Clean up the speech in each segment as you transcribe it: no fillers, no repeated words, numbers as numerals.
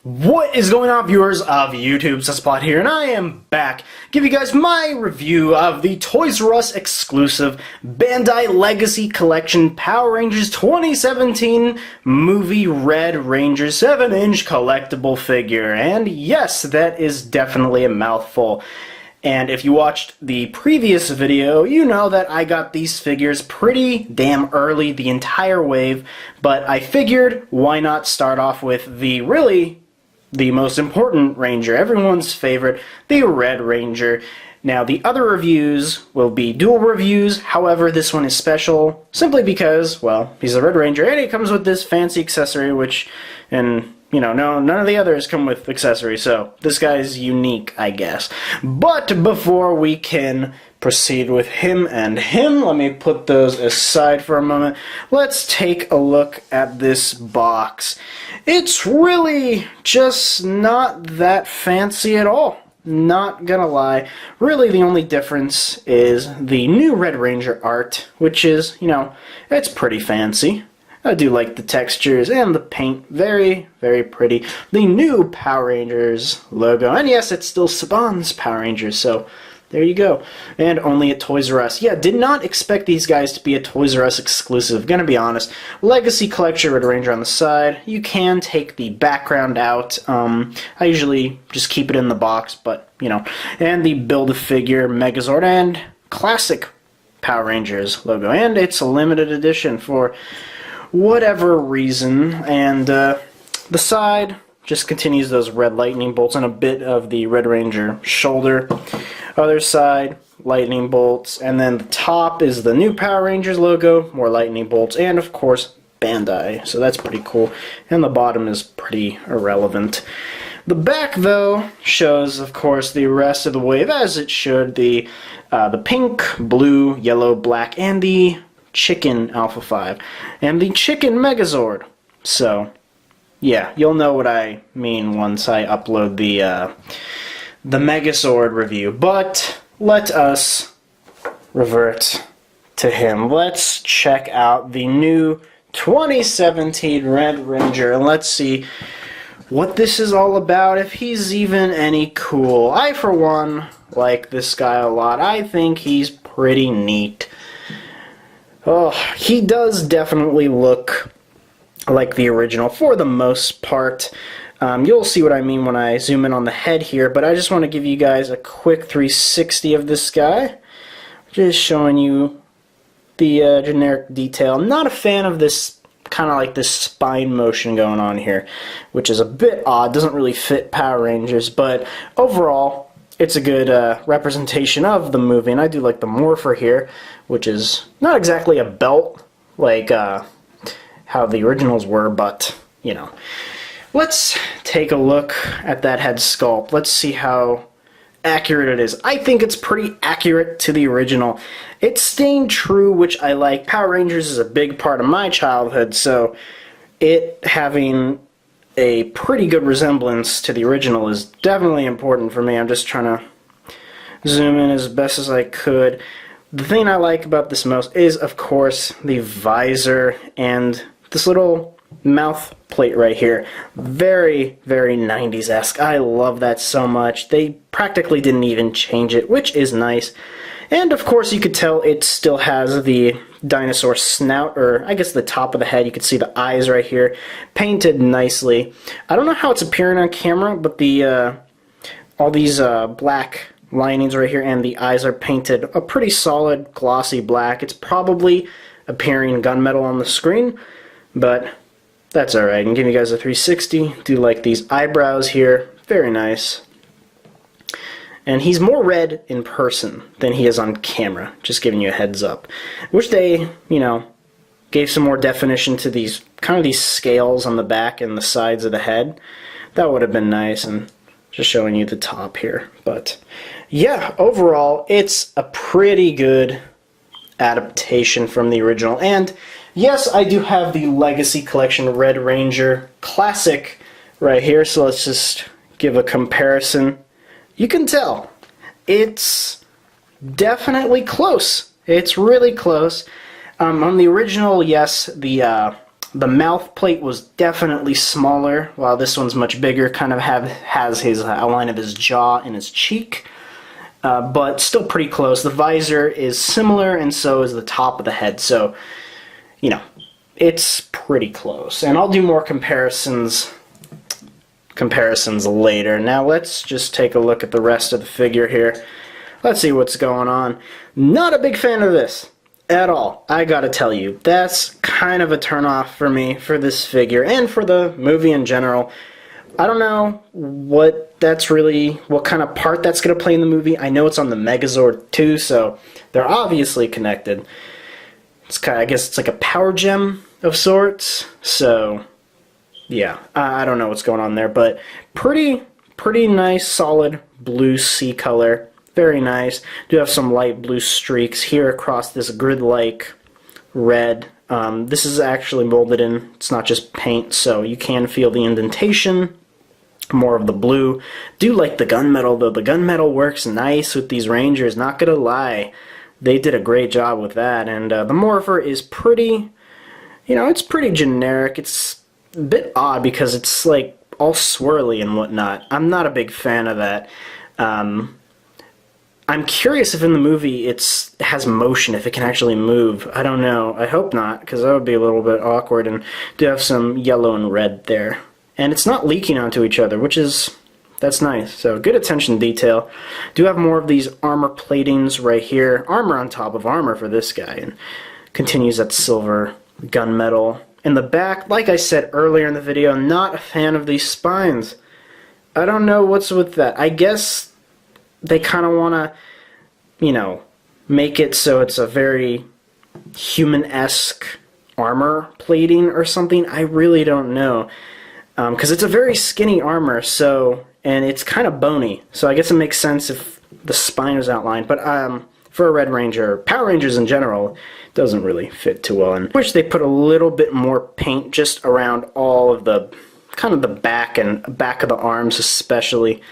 What is going on, viewers of YouTube? SunSpot here, and I am back. Give you guys my review of the Toys R Us exclusive Bandai Legacy Collection Power Rangers 2017 Movie Red Ranger 7-inch collectible figure. And yes, that is definitely a mouthful. And if you watched the previous video, you know that I got these figures pretty damn early, the entire wave, but I figured why not start off with the most important Ranger, everyone's favorite, the Red Ranger. Now, the other reviews will be dual reviews, however, this one is special simply because, well, he's a Red Ranger and he comes with this fancy accessory, none of the others come with accessories, so this guy's unique, I guess. But before we can proceed with him, let me put those aside for a moment. Let's take a look at this box. It's really just not that fancy at all. Not gonna lie. Really, the only difference is the new Red Ranger art, which is, it's pretty fancy. I do like the textures and the paint. Very, very pretty. The new Power Rangers logo. And yes, it's still Saban's Power Rangers, so there you go. And only at Toys R Us. Yeah, did not expect these guys to be a Toys R Us exclusive, gonna be honest. Legacy Collection Red Ranger on the side. You can take the background out. I usually just keep it in the box, but, And the Build-A-Figure Megazord and classic Power Rangers logo. And it's a limited edition for whatever reason. And the side just continues those red lightning bolts and a bit of the Red Ranger shoulder. Other side, lightning bolts, and then the top is the new Power Rangers logo, more lightning bolts, and of course Bandai, so that's pretty cool. And the bottom is pretty irrelevant. The back, though, shows, of course, the rest of the wave, as it should, the pink, blue, yellow, black, and the chicken Alpha 5, and the chicken Megazord. So, yeah, you'll know what I mean once I upload the Megazord review, but let us revert to him. Let's check out the new 2017 Red Ranger, and let's see what this is all about, if he's even any cool. I, for one, like this guy a lot. I think he's pretty neat. Oh, he does definitely look like the original for the most part. You'll see what I mean when I zoom in on the head here, but I just want to give you guys a quick 360 of this guy. Just showing you the generic detail. I'm not a fan of this kind of like this spine motion going on here, which is a bit odd. Doesn't really fit Power Rangers, but overall, it's a good representation of the movie, and I do like the morpher here, which is not exactly a belt like how the originals were, but, Let's take a look at that head sculpt. Let's see how accurate it is. I think it's pretty accurate to the original. It's staying true, which I like. Power Rangers is a big part of my childhood, so it having a pretty good resemblance to the original is definitely important for me. I'm just trying to zoom in as best as I could. The thing I like about this most is, of course, the visor and this little mouth plate right here. Very, very 90s-esque. I love that so much. They practically didn't even change it, which is nice. And of course you could tell it still has the dinosaur snout, or I guess the top of the head. You can see the eyes right here, painted nicely. I don't know how it's appearing on camera, but the all these black linings right here and the eyes are painted a pretty solid glossy black. It's probably appearing gunmetal on the screen, but that's alright. And give you guys a 360. Do like these eyebrows here. Very nice. And he's more red in person than he is on camera. Just giving you a heads up. Wish they, gave some more definition to these these scales on the back and the sides of the head. That would have been nice. And just showing you the top here. But yeah, overall, it's a pretty good adaptation from the original. And yes, I do have the Legacy Collection Red Ranger Classic right here, so let's just give a comparison. You can tell it's definitely close. It's really close. On the original, yes, the The mouth plate was definitely smaller, while this one's much bigger, kind of has his outline of his jaw and his cheek, but still pretty close. The visor is similar, and so is the top of the head, so, you know, it's pretty close. And I'll do more comparisons later. Now let's just take a look at the rest of the figure here. Let's see what's going on. Not a big fan of this at all, I gotta tell you. That's kind of a turnoff for me for this figure and for the movie in general. I don't know what kind of part that's gonna play in the movie. I know it's on the Megazord too, so they're obviously connected. I guess it's like a power gem of sorts. So yeah, I don't know what's going on there, but pretty nice, solid blue sea color. Very nice. Do have some light blue streaks here across this grid-like red. This is actually molded in. It's not just paint, so you can feel the indentation. More of the blue. Do like the gunmetal, though. The gunmetal works nice with these Rangers, not gonna lie. They did a great job with that. And the Morpher is pretty, you know, it's pretty generic. It's a bit odd because it's like all swirly and whatnot. I'm not a big fan of that. I'm curious if in the movie it has motion, if it can actually move. I don't know. I hope not, because that would be a little bit awkward. And do have some yellow and red there. And it's not leaking onto each other, that's nice. So good attention to detail. Do have more of these armor platings right here. Armor on top of armor for this guy. And continues that silver gunmetal. In the back, like I said earlier in the video, not a fan of these spines. I don't know what's with that. I guess they kind of want to, you know, make it so it's a very human-esque armor plating or something. I really don't know. Because it's a very skinny armor, so, and it's kind of bony. So I guess it makes sense if the spine is outlined. But for a Red Ranger, Power Rangers in general, it doesn't really fit too well. And I wish they put a little bit more paint just around all of the, kind of the back and back of the arms especially.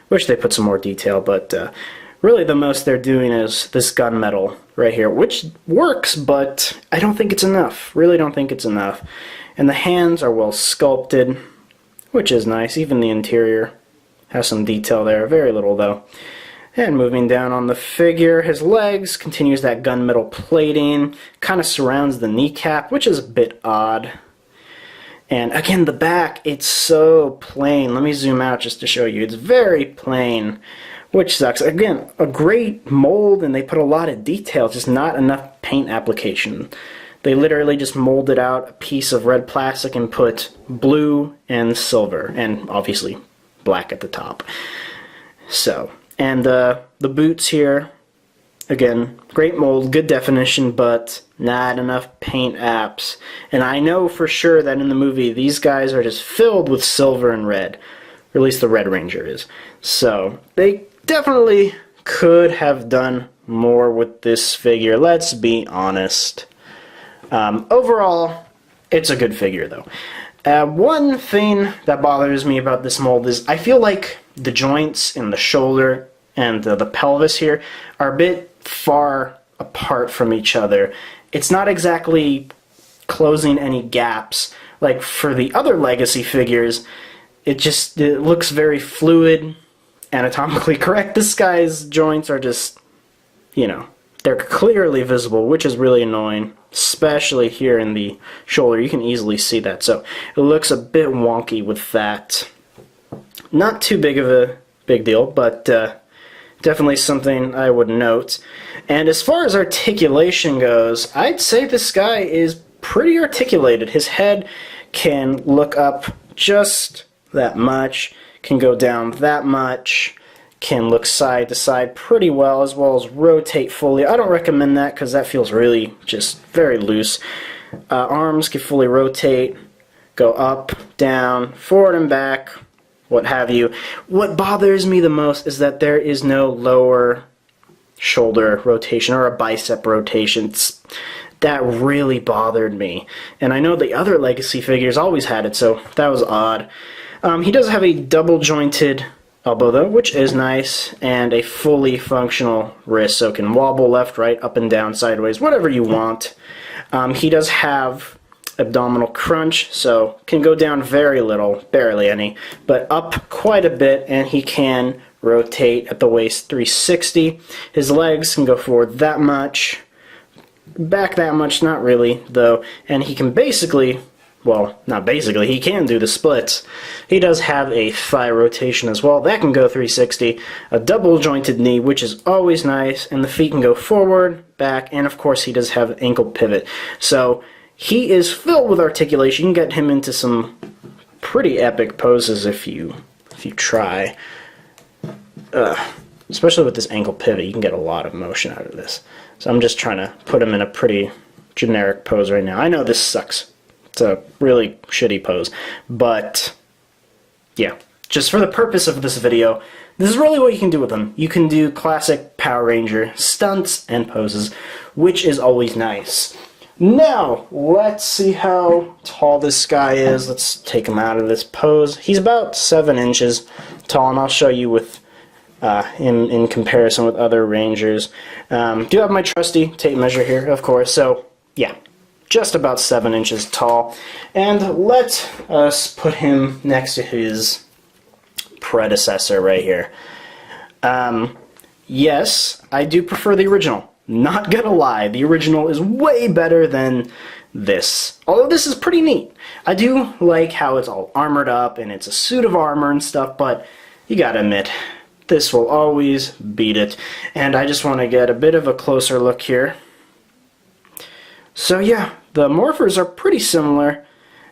Wish they put some more detail, but really the most they're doing is this gunmetal right here, which works, but I don't think it's enough. Really don't think it's enough. And the hands are well sculpted, which is nice. Even the interior has some detail there. Very little, though. And moving down on the figure, his legs continues that gunmetal plating, kind of surrounds the kneecap, which is a bit odd. And again, the back, it's so plain. Let me zoom out just to show you. It's very plain, which sucks. Again, a great mold, and they put a lot of detail, just not enough paint application. They literally just molded out a piece of red plastic and put blue and silver, and obviously black at the top. So, and the boots here, again, great mold, good definition, but not enough paint apps. And I know for sure that in the movie, these guys are just filled with silver and red. Or at least the Red Ranger is. So, they definitely could have done more with this figure, let's be honest. Overall, it's a good figure, though. One thing that bothers me about this mold is I feel like the joints in the shoulder and the pelvis here are a bit far apart from each other. It's not exactly closing any gaps. Like for the other Legacy figures, it looks very fluid, anatomically correct. This guy's joints are just, you know, they're clearly visible, which is really annoying, especially here in the shoulder. You can easily see that, so it looks a bit wonky with that. Not too big of a big deal, but definitely something I would note. And as far as articulation goes, I'd say this guy is pretty articulated. His head can look up just that much, can go down that much, can look side to side pretty well as rotate fully. I don't recommend that because that feels really just very loose. Arms can fully rotate, go up, down, forward and back, what have you. What bothers me the most is that there is no lower shoulder rotation or a bicep rotation. That really bothered me. And I know the other Legacy figures always had it, so that was odd. He does have a double jointed elbow though, which is nice, and a fully functional wrist, so it can wobble left, right, up and down, sideways, whatever you want. He does have abdominal crunch, so can go down very little, barely any, but up quite a bit, and he can rotate at the waist 360. His legs can go forward that much, back that much, not really, though, and he can basically, well, not basically, he can do the splits. He does have a thigh rotation as well. That can go 360. A double jointed knee, which is always nice, and the feet can go forward, back, and of course he does have ankle pivot. So he is filled with articulation. You can get him into some pretty epic poses if you try. Especially with this ankle pivot, you can get a lot of motion out of this. So I'm just trying to put him in a pretty generic pose right now. I know this sucks. It's a really shitty pose, but yeah, just for the purpose of this video, this is really what you can do with them. You can do classic Power Ranger stunts and poses, which is always nice. Now, let's see how tall this guy is. Let's take him out of this pose. He's about 7 inches tall, and I'll show you with in comparison with other Rangers. Do have my trusty tape measure here, of course, so yeah. Just about 7 inches tall, and let us put him next to his predecessor right here. Yes, I do prefer the original. Not gonna lie, the original is way better than this. Although this is pretty neat. I do like how it's all armored up and it's a suit of armor and stuff, but you gotta admit, this will always beat it. And I just want to get a bit of a closer look here. So yeah, the morphers are pretty similar.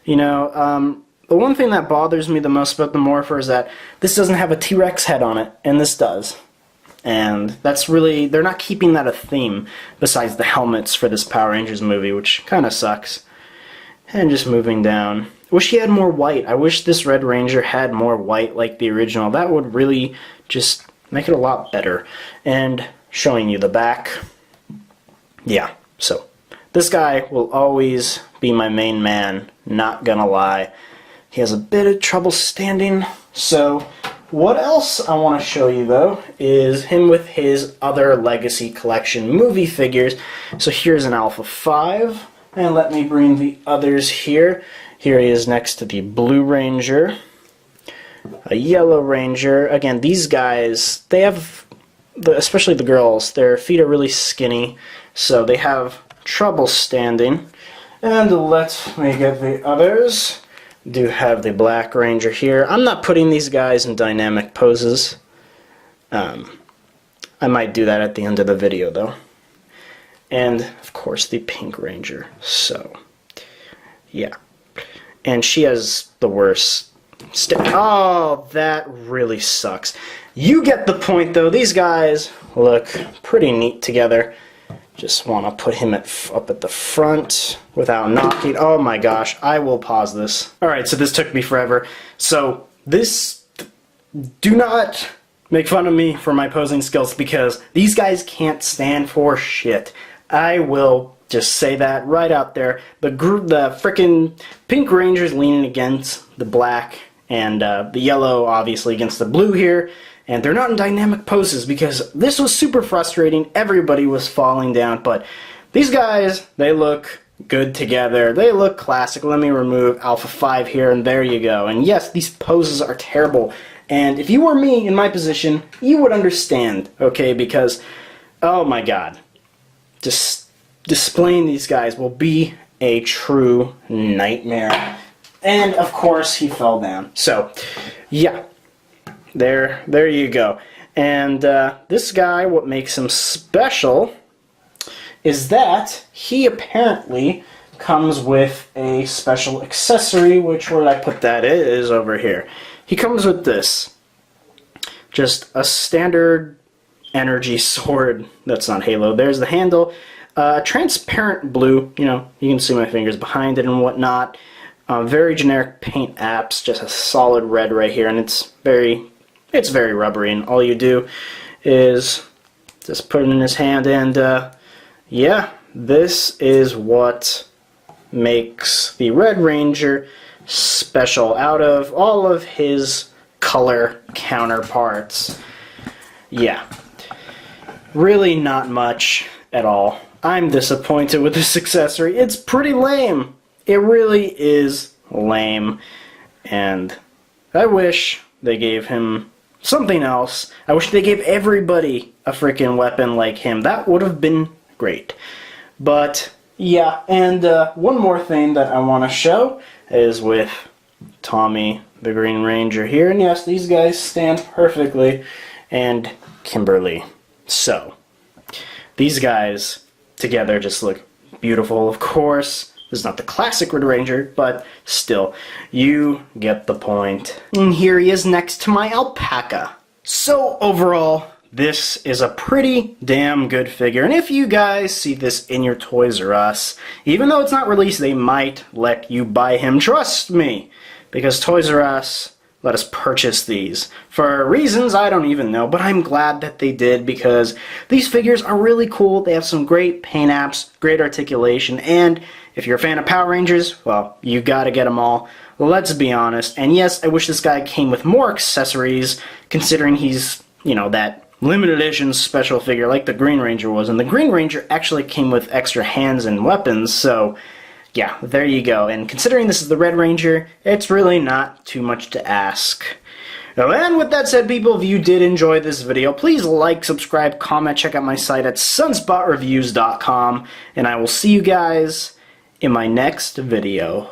You know, the one thing that bothers me the most about the morpher is that this doesn't have a T-Rex head on it, and this does. And that's really, they're not keeping that a theme besides the helmets for this Power Rangers movie, which kind of sucks. And just moving down. Wish he had more white. I wish this Red Ranger had more white like the original. That would really just make it a lot better. And showing you the back. Yeah, so this guy will always be my main man, not gonna lie. He has a bit of trouble standing, so what else I want to show you though is him with his other Legacy Collection movie figures. So here's an Alpha 5, and let me bring the others here. Here he is next to the Blue Ranger, a Yellow Ranger. Again, these guys, they have, especially the girls, their feet are really skinny, so they have trouble standing. And let me get the others. Do have the Black Ranger here. I'm not putting these guys in dynamic poses. I might do that at the end of the video though. And of course the Pink Ranger. So yeah. And she has the worst oh, that really sucks. You get the point though. These guys look pretty neat together. Just want to put him up at the front without knocking. Oh my gosh, I will pause this. Alright, so this took me forever. So this, do not make fun of me for my posing skills because these guys can't stand for shit. I will just say that right out there. The frickin' Pink Ranger's leaning against the black and the yellow obviously against the blue here. And they're not in dynamic poses because this was super frustrating. Everybody was falling down, but these guys, they look good together. They look classic. Let me remove Alpha 5 here, and there you go. And yes, these poses are terrible. And if you were me in my position, you would understand, okay? Because, oh my god, just displaying these guys will be a true nightmare. And of course, he fell down. So, yeah. There you go. And this guy, what makes him special is that he apparently comes with a special accessory, which where did I put that? It is over here. He comes with this. Just a standard energy sword. That's not Halo. There's the handle. Transparent blue. You know, you can see my fingers behind it and whatnot. Very generic paint apps. Just a solid red right here, and it's very rubbery, and all you do is just put it in his hand, and yeah, this is what makes the Red Ranger special out of all of his color counterparts. Yeah, really not much at all. I'm disappointed with this accessory. It's pretty lame. It really is lame, and I wish they gave him something else. I wish they gave everybody a freaking weapon like him. That would have been great. But yeah, and one more thing that I want to show is with Tommy the Green Ranger here. And yes, these guys stand perfectly. And Kimberly. So, these guys together just look beautiful. Of course, this is not the classic Red Ranger, but still, you get the point. And here he is next to my alpaca. So overall, this is a pretty damn good figure, and if you guys see this in your Toys R Us, even though it's not released, they might let you buy him. Trust me, because Toys R Us let us purchase these for reasons I don't even know, but I'm glad that they did, because these figures are really cool. They have some great paint apps, great articulation, and if you're a fan of Power Rangers, well, you gotta get them all. Let's be honest. And yes, I wish this guy came with more accessories, considering he's, you know, that limited edition special figure like the Green Ranger was. And the Green Ranger actually came with extra hands and weapons, so yeah, there you go. And considering this is the Red Ranger, it's really not too much to ask. And with that said, people, if you did enjoy this video, please like, subscribe, comment, check out my site at SunSpotReviewz.com, and I will see you guys in my next video.